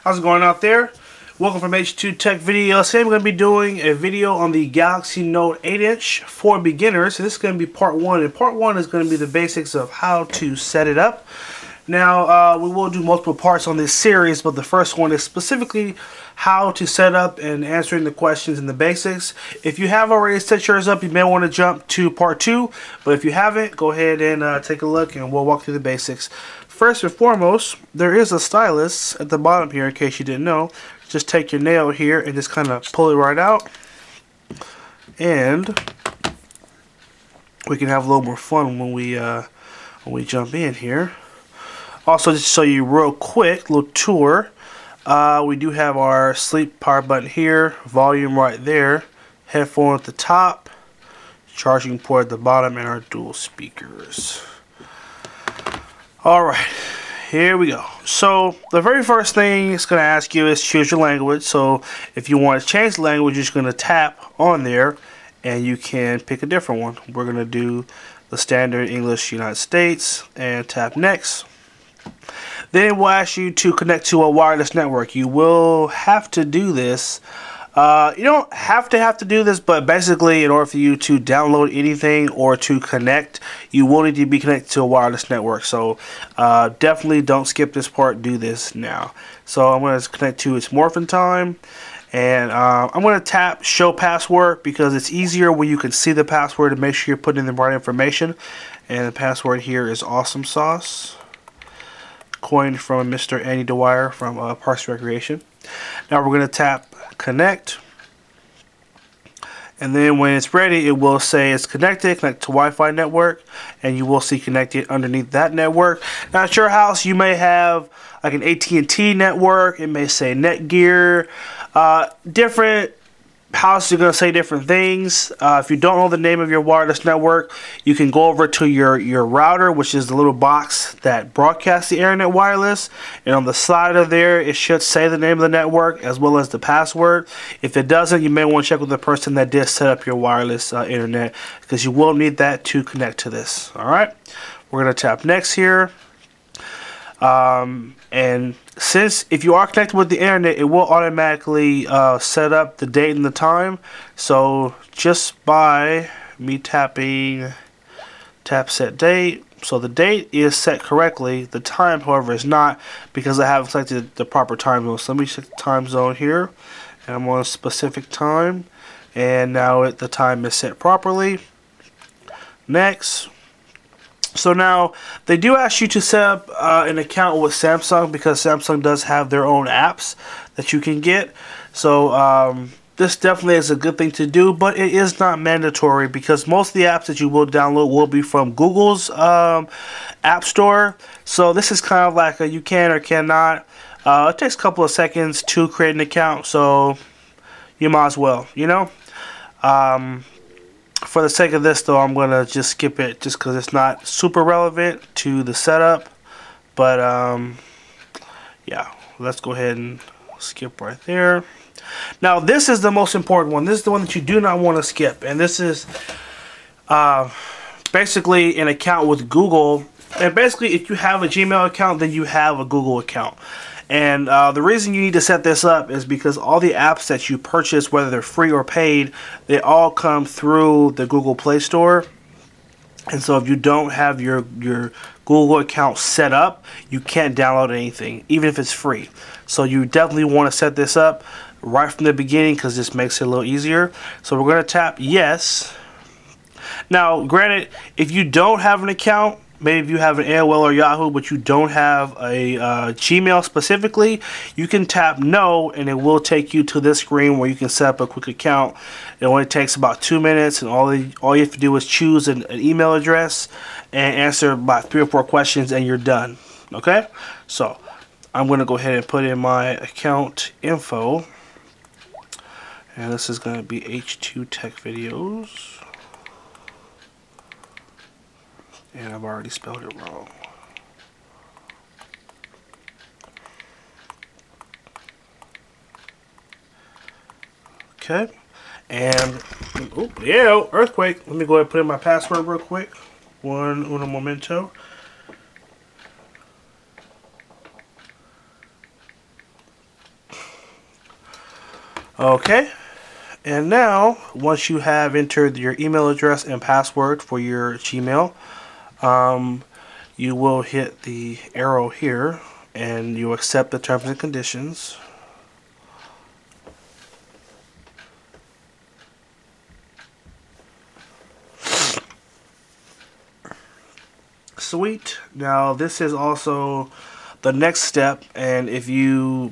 How's it going out there? Welcome from H2 Tech Video. Today I'm going to be doing a video on the Galaxy Note 8-inch for beginners. This is going to be part 1, and part 1 is going to be the basics of how to set it up. Now, we will do multiple parts on this series, but the first one is specifically how to set up and answering the questions and the basics. If you have already set yours up, you may want to jump to part 2, but if you haven't, go ahead and take a look and we'll walk through the basics. First and foremost, there is a stylus at the bottom here in case you didn't know. Just take your nail here and just kind of pull it right out, and we can have a little more fun when we jump in here. Also, just to show you real quick, little tour. We do have our sleep power button here, volume right there, headphone at the top, charging port at the bottom, and our dual speakers. Alright, here we go. So, the very first thing it's going to ask you is choose your language. So, if you want to change the language, you're just going to tap on there, and you can pick a different one. We're going to do the standard English United States, and tap next. Then it will ask you to connect to a wireless network. You will have to do this. You don't have to do this, but basically in order for you to download anything or to connect, you will need to be connected to a wireless network. So definitely don't skip this part. Do this now. So I'm going to connect to its Morphin Time. And I'm going to tap show password because it's easier when you can see the password to make sure you're putting in the right information. And the password here is Awesome Sauce, coined from Mr. Andy Dwyer from Parks and Recreation. Now we're going to tap connect, and then when it's ready, it will say it's connected, connect to Wi-Fi network, and you will see connected underneath that network. Now at your house, you may have like an AT&T network. It may say Netgear. Different houses are going to say different things. If you don't know the name of your wireless network, you can go over to your router, which is the little box that broadcasts the internet wireless, and on the side of there it should say the name of the network as well as the password. If it doesn't, you may want to check with the person that did set up your wireless internet, because you will need that to connect to this. Alright, we're going to tap next here. And since if you are connected with the internet, it will automatically set up the date and the time. So just by me tapping tap set date, so the date is set correctly. The time, however, is not, because I haven't selected the proper time zone. So let me check the time zone here, and I'm on a specific time, and now the time is set properly. Next. So now they do ask you to set up an account with Samsung, because Samsung does have their own apps that you can get. So this definitely is a good thing to do, but it is not mandatory, because most of the apps that you will download will be from Google's App Store. So this is kind of like a you can or cannot. It takes a couple of seconds to create an account, so you might as well, you know. For the sake of this, though, I'm going to just skip it just because it's not super relevant to the setup. But, yeah, let's go ahead and skip right there. Now, this is the most important one. This is the one that you do not want to skip. And this is basically an account with Google. And basically, if you have a Gmail account, then you have a Google account. And the reason you need to set this up is because all the apps that you purchase, whether they're free or paid, they all come through the Google Play Store. And so if you don't have your Google account set up, you can't download anything, even if it's free. So you definitely want to set this up right from the beginning, because this makes it a little easier. So we're going to tap yes. Now, granted, if you don't have an account, maybe if you have an AOL or Yahoo, but you don't have a Gmail specifically, you can tap no, and it will take you to this screen where you can set up a quick account. It only takes about 2 minutes, and all you have to do is choose an email address and answer about 3 or 4 questions, and you're done. Okay, so I'm going to go ahead and put in my account info, and this is going to be H2 Tech Videos. And I've already spelled it wrong. Okay. And, oh, yeah, earthquake. Let me go ahead and put in my password real quick. Uno momento. Okay, and now once you have entered your email address and password for your Gmail, you will hit the arrow here and you accept the terms and conditions. Sweet. Now this is also the next step, and if you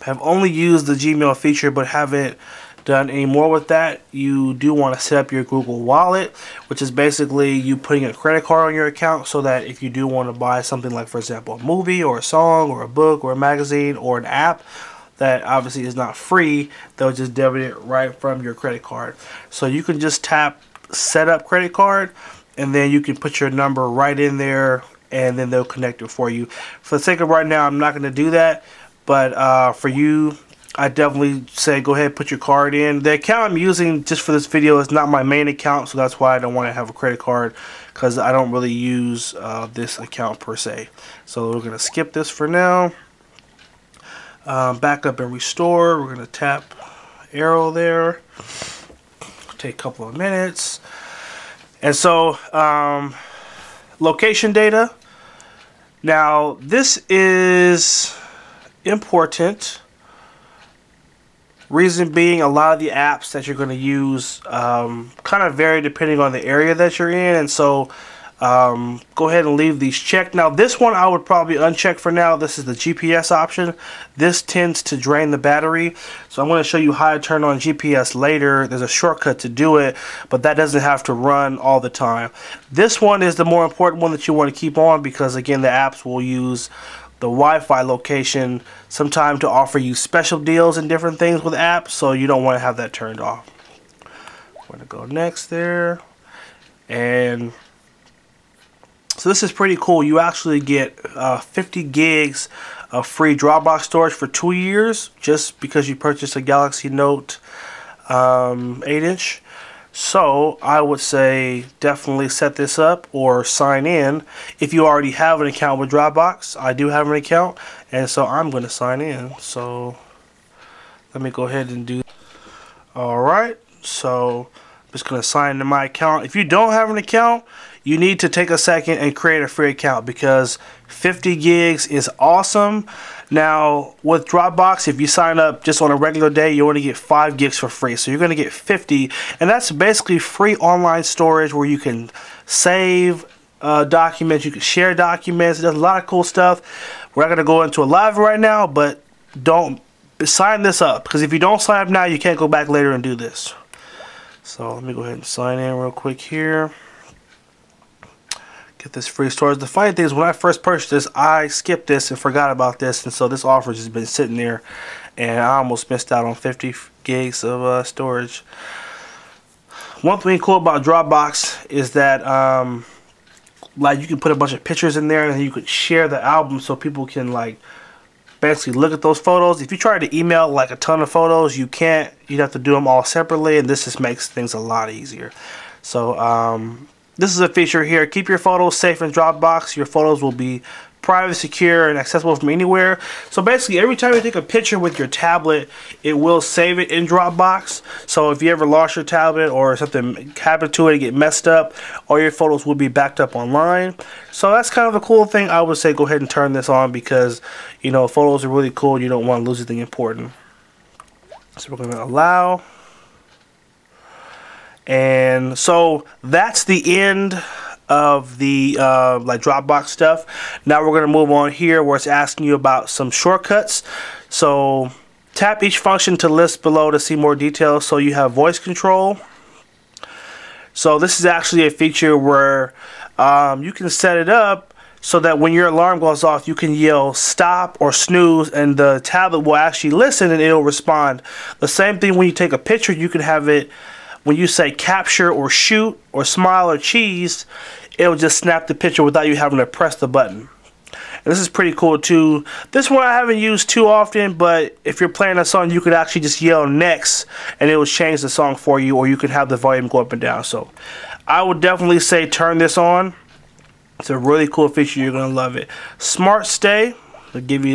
have only used the Gmail feature but haven't done any more with that, you do want to set up your Google Wallet, which is basically you putting a credit card on your account so that if you do want to buy something like, for example, a movie or a song or a book or a magazine or an app that obviously is not free, they'll just debit it right from your credit card. So you can just tap set up credit card, and then you can put your number right in there, and then they'll connect it for you. For the sake of right now, I'm not going to do that, but for you, I definitely say go ahead and put your card in. The account I'm using just for this video is not my main account, so that's why I don't want to have a credit card, because I don't really use this account per se. So we're going to skip this for now. Back up and restore. We're going to tap arrow there. Take a couple of minutes. And so location data. Now this is important. Reason being, a lot of the apps that you're going to use kind of vary depending on the area that you're in, and so go ahead and leave these checked. Now this one I would probably uncheck for now. This is the GPS option. This tends to drain the battery, so I'm going to show you how to turn on GPS later. There's a shortcut to do it, but that doesn't have to run all the time. This one is the more important one that you want to keep on, because again, the apps will use the Wi-Fi location sometime to offer you special deals and different things with apps, so you don't want to have that turned off. I'm going to go next there, and so this is pretty cool. You actually get 50 gigs of free Dropbox storage for 2 years just because you purchased a Galaxy Note 8-inch. So I would say definitely set this up or sign in if you already have an account with Dropbox. I do have an account, and so I'm going to sign in. So let me go ahead and do. Alright, so I'm just going to sign into my account. If you don't have an account, you need to take a second and create a free account, because 50 gigs is awesome. Now with Dropbox, if you sign up just on a regular day, you only get 5 gigs for free, so you're going to get 50, and that's basically free online storage where you can save documents, you can share documents. There's a lot of cool stuff. We're not going to go into a live right now, but don't sign this up, because if you don't sign up now, you can't go back later and do this. So let me go ahead and sign in real quick here. Get this free storage. The funny thing is, when I first purchased this, I skipped this and forgot about this, and so this offer has been sitting there, and I almost missed out on 50 gigs of storage. One thing cool about Dropbox is that like you can put a bunch of pictures in there, and you could share the album so people can like basically look at those photos. If you try to email like a ton of photos, you can't. You'd have to do them all separately, and this just makes things a lot easier. So this is a feature here. Keep your photos safe in Dropbox. Your photos will be private, secure, and accessible from anywhere. So basically, every time you take a picture with your tablet, it will save it in Dropbox. So if you ever lost your tablet or something happened to it, get messed up, all your photos will be backed up online. So that's kind of a cool thing. I would say go ahead and turn this on, because you know photos are really cool. You don't want to lose anything important. So we're going to allow. And so that's the end of the like Dropbox stuff. Now we're going to move on here where it's asking you about some shortcuts. So tap each function to list below to see more details. So you have voice control. So this is actually a feature where you can set it up so that when your alarm goes off, you can yell stop or snooze, and the tablet will actually listen and it'll respond. The same thing when you take a picture, you can have it. When you say capture or shoot or smile or cheese, it'll just snap the picture without you having to press the button. And this is pretty cool too. This one I haven't used too often, but if you're playing a song, you could actually just yell next and it will change the song for you, or you can have the volume go up and down. So I would definitely say turn this on. It's a really cool feature. You're going to love it. Smart Stay.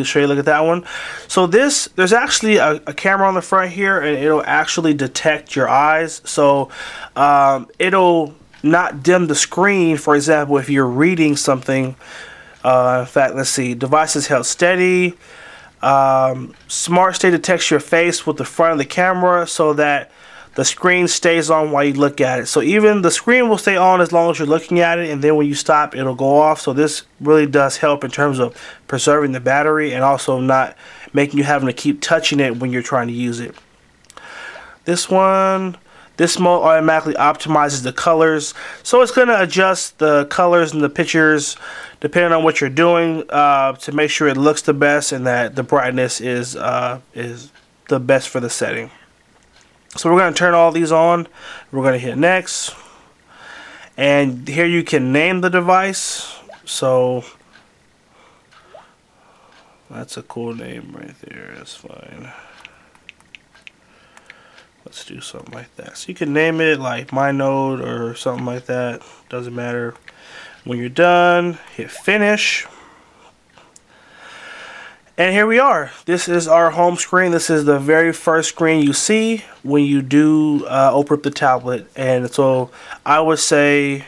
show you a look at that one. So there's actually a camera on the front here, and it'll actually detect your eyes. So it'll not dim the screen. For example, if you're reading something. In fact, let's see. Devices held steady. Smart Stay detects your face with the front of the camera so that the screen stays on while you look at it. So even the screen will stay on as long as you're looking at it, and then when you stop, it'll go off. So this really does help in terms of preserving the battery and also not making you having to keep touching it when you're trying to use it. This mode automatically optimizes the colors, so it's going to adjust the colors and the pictures depending on what you're doing to make sure it looks the best and that the brightness is the best for the setting. So we're going to turn all these on. We're going to hit next, and here you can name the device. So that's a cool name right there. That's fine. Let's do something like that. So you can name it like My Note or something like that. Doesn't matter. When you're done, hit finish. And here we are. This is our home screen. This is the very first screen you see when you do open up the tablet. And so I would say,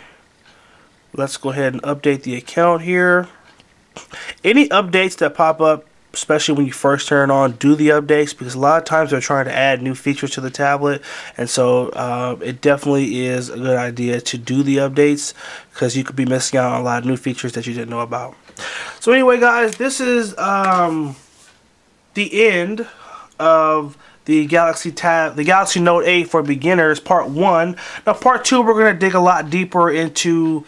let's go ahead and update the account here. Any updates that pop up, especially when you first turn it on, do the updates, because a lot of times they're trying to add new features to the tablet, and so it definitely is a good idea to do the updates, because you could be missing out on a lot of new features that you didn't know about. So anyway, guys, this is the end of the Galaxy Note 8 for beginners, part 1. Now part 2, we're going to dig a lot deeper into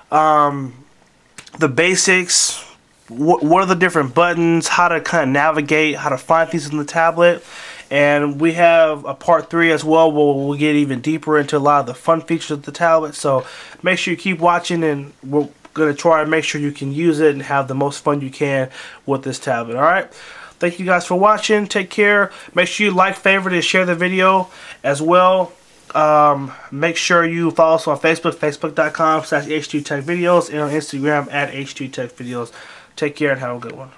the basics. What are the different buttons, how to kind of navigate, how to find things on the tablet. And we have a part 3 as well where we'll get even deeper into a lot of the fun features of the tablet. So make sure you keep watching, and we're going to try and make sure you can use it and have the most fun you can with this tablet. Alright, thank you guys for watching. Take care. Make sure you like, favorite, and share the video as well. Make sure you follow us on Facebook, facebook.com/H2TechVideos, and on Instagram @H2TechVideos. Take care and have a good one.